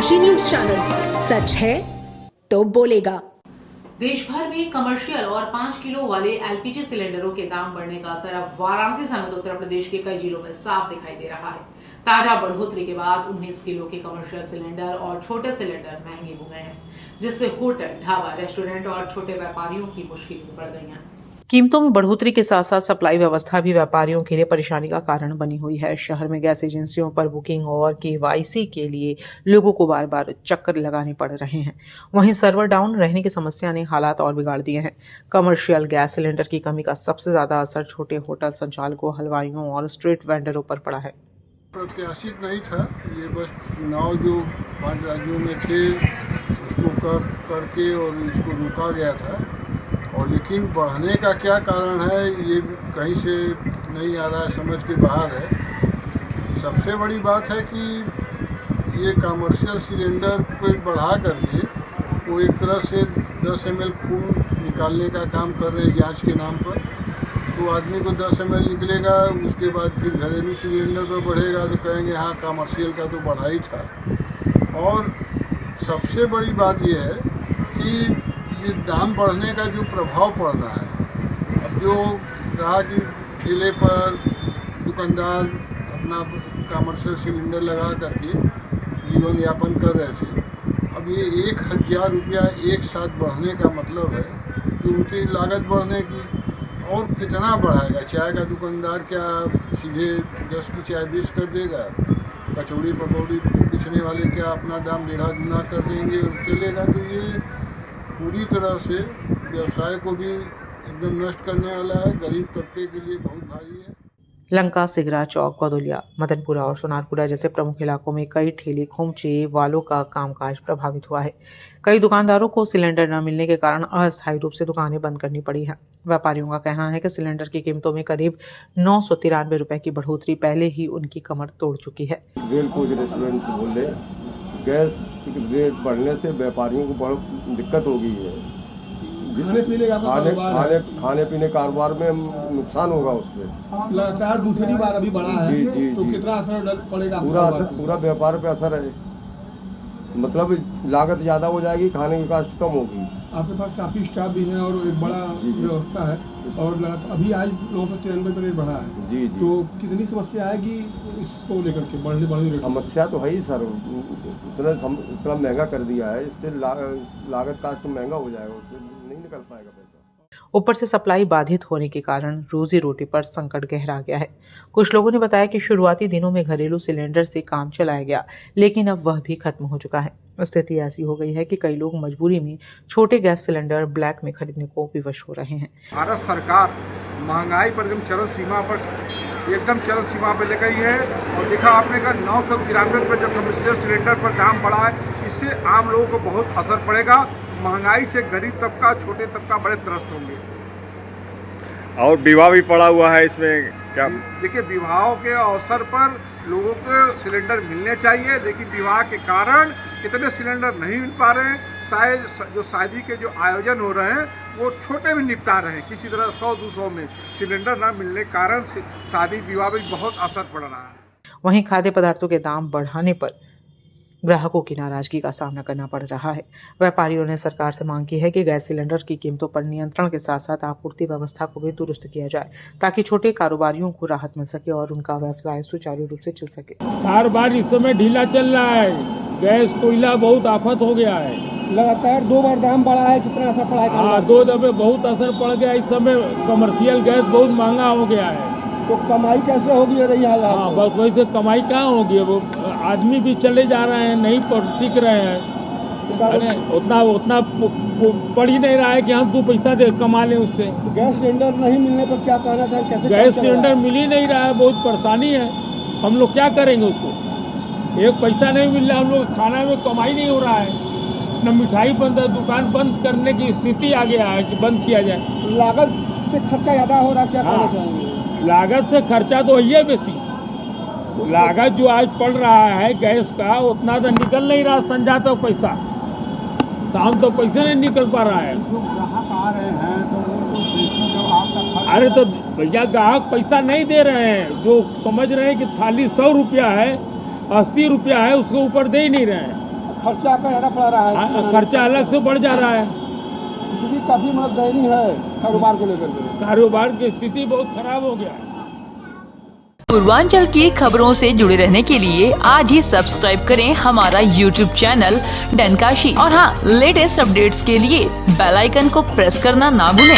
Kashi news channel, सच है तो बोलेगा। देश भर में कमर्शियल और 5 किलो वाले एलपीजी सिलेंडरों के दाम बढ़ने का असर अब वाराणसी समेत उत्तर प्रदेश के कई जिलों में साफ दिखाई दे रहा है। ताजा बढ़ोतरी के बाद 19 किलो के कमर्शियल सिलेंडर और छोटे सिलेंडर महंगे हो गए हैं, जिससे होटल, ढाबा, रेस्टोरेंट और छोटे व्यापारियों की मुश्किलें बढ़ गई हैं। कीमतों में बढ़ोतरी के साथ साथ सप्लाई व्यवस्था भी व्यापारियों के लिए परेशानी का कारण बनी हुई है। शहर में गैस एजेंसियों पर बुकिंग और केवाईसी के लिए लोगों को बार बार चक्कर लगाने पड़ रहे हैं। वहीं सर्वर डाउन रहने की समस्या ने हालात और बिगाड़ दिए हैं। कमर्शियल गैस सिलेंडर की कमी का सबसे ज्यादा असर छोटे होटल संचालकों, हलवाइयों और स्ट्रीट वेंडरों पर पड़ा है। प्रत्याशित नहीं था, ये बस चुनाव जो 5 राज्यों में थे उसको करके और इसको रोका गया था। और लेकिन बढ़ने का क्या कारण है ये कहीं से नहीं आ रहा है, समझ के बाहर है। सबसे बड़ी बात है कि ये कमर्शियल सिलेंडर पे बढ़ा करके वो एक तरह से 10 ml खून निकालने का काम कर रहे हैं जांच के नाम पर। तो आदमी को 10 ml निकलेगा, उसके बाद फिर घरेलू सिलेंडर पर बढ़ेगा तो कहेंगे हाँ कमर्शियल का तो बढ़ा ही था। और सबसे बड़ी बात यह है कि ये दाम बढ़ने का जो प्रभाव पड़ना है, अब जो रहा कि ठेले पर दुकानदार अपना कमर्शियल सिलेंडर लगा करके जीवन यापन कर रहे थे, अब ये 1000 रुपया एक साथ बढ़ने का मतलब है कि उनकी लागत बढ़ने की। और कितना बढ़ाएगा? चाय का दुकानदार क्या सीधे 10 की चाय 20 कर देगा? कचौड़ी पकौड़ी बेचने वाले क्या अपना दाम 1.5 गुना कर देंगे और चलेगा? तो ये पूरी तरह से व्यवसाय को भी एकदम नष्ट करने वाला है, गरीब तबके के लिए बहुत भारी है। लंका, सिगरा चौक, गौदुलिया, मदनपुरा और सोनारपुरा जैसे प्रमुख इलाकों में कई ठेले खोमचे वालों का कामकाज प्रभावित हुआ है। कई दुकानदारों को सिलेंडर न मिलने के कारण अस्थायी रूप से दुकानें बंद करनी पड़ी है। व्यापारियों का कहना है कि सिलेंडर की कीमतों में करीब 993 रुपए की बढ़ोतरी पहले ही उनकी कमर तोड़ चुकी है। रेस्टोरेंट बोले गैस रेट बढ़ने से व्यापारियों को बहुत दिक्कत हो गई है। खाने पीने कारोबार में नुकसान होगा उससे। लगातार दूसरी बार अभी बढ़ा है। जी तो कितना असर पड़ेगा? पूरा व्यापार पे असर है। मतलब लागत ज़्यादा हो जाएगी, खाने की कास्ट कम होगी। आपके पास काफ़ी स्टाफ भी है और एक बड़ा व्यवस्था है। और अभी आज 993 रेट बढ़ा है। जी। तो कितनी समस्या आएगी इसको लेकर के? बढ़ने समस्या तो है ही सर, इतना महंगा कर दिया है, इससे लागत कास्ट महंगा हो जाएगा, उससे नहीं निकल पाएगा पैसा। ऊपर से सप्लाई बाधित होने के कारण रोजी रोटी पर संकट गहरा गया है। कुछ लोगों ने बताया कि शुरुआती दिनों में घरेलू सिलेंडर से काम चलाया गया, लेकिन अब वह भी खत्म हो चुका है। स्थिति ऐसी हो गई है कि कई लोग मजबूरी में छोटे गैस सिलेंडर ब्लैक में खरीदने को विवश हो रहे हैं। भारत सरकार महंगाई पर एकदम चरम सीमा पर ले गई है। और देखा आपने का 993 रुपये जो कमर्शियल सिलेंडर पर दाम बढ़ा है, इससे आम लोगों को बहुत असर पड़ेगा। महंगाई से गरीब तबका, छोटे तबका बड़े त्रस्त होंगे। और विवाह भी पड़ा हुआ है इसमें क्या? देखिए, विवाहों के अवसर पर लोगों को सिलेंडर मिलने चाहिए, लेकिन विवाह के कारण कितने सिलेंडर नहीं मिल पा रहे हैं। शायद जो शादी के जो आयोजन हो रहे हैं वो छोटे में निपटा रहे हैं, किसी तरह 100-200 में सिलेंडर न मिलने के कारण शादी विवाह में बहुत असर पड़ रहा है। वहीं खाद्य पदार्थों के दाम बढ़ाने पर ग्राहकों की नाराजगी का सामना करना पड़ रहा है। व्यापारियों ने सरकार से मांग की है कि गैस सिलेंडर की कीमतों पर नियंत्रण के साथ साथ आपूर्ति व्यवस्था को भी दुरुस्त किया जाए, ताकि छोटे कारोबारियों को राहत मिल सके और उनका व्यवसाय सुचारू रूप से चल सके। कारोबार इस समय ढीला चल रहा है। गैस कोयला बहुत आफत हो गया है। लगातार 2 बार दाम बढ़ा है, कितना असर पड़ा है? हाँ, 2 दफे बहुत असर पड़ गया। इस समय कमर्शियल गैस बहुत महंगा हो गया है। तो कमाई कैसे होगी रही हालात? हाँ, बस वैसे कमाई कहाँ होगी? वो आदमी भी चले जा रहे हैं, नहीं टिक रहे हैं। अरे उतना पड़ ही नहीं रहा है कि हम 2 पैसा दे कमा लें उससे। तो गैस सिलेंडर नहीं मिलने पर क्या कहना चाहिए? कैसे गैस सिलेंडर मिल ही नहीं रहा है, बहुत परेशानी है। हम लोग क्या करेंगे उसको? 1 पैसा नहीं मिल रहा, हम लोग खाना में कमाई नहीं हो रहा है। न मिठाई बंद है, दुकान बंद करने की स्थिति आ गया है कि बंद किया जाए। लागत से खर्चा ज़्यादा हो रहा है, क्या कहना चाहेंगे? लागत से खर्चा तो है बेसी। लागत जो आज पड़ रहा है गैस का, उतना तो निकल नहीं रहा। संजा तो पैसा, शाम तो पैसे नहीं निकल पा रहा है। जो ग्राहक आ रहे हैं तो अरे तो भैया ग्राहक पैसा नहीं दे रहे हैं, जो समझ रहे हैं कि थाली 100 रुपया है, 80 रुपया है, उसके ऊपर दे ही नहीं रहे हैं। खर्चा आपका ज़्यादा पड़ रहा है, खर्चा अलग से बढ़ जा रहा है। स्थिति काफ़ी मतलब दयनीय है कारोबार को लेकर के। कारोबार की स्थिति बहुत खराब हो गया है। पूर्वांचल की खबरों से जुड़े रहने के लिए आज ही सब्सक्राइब करें हमारा YouTube चैनल डनकाशी और हाँ, लेटेस्ट अपडेट्स के लिए बेल आइकन को प्रेस करना ना भूलें।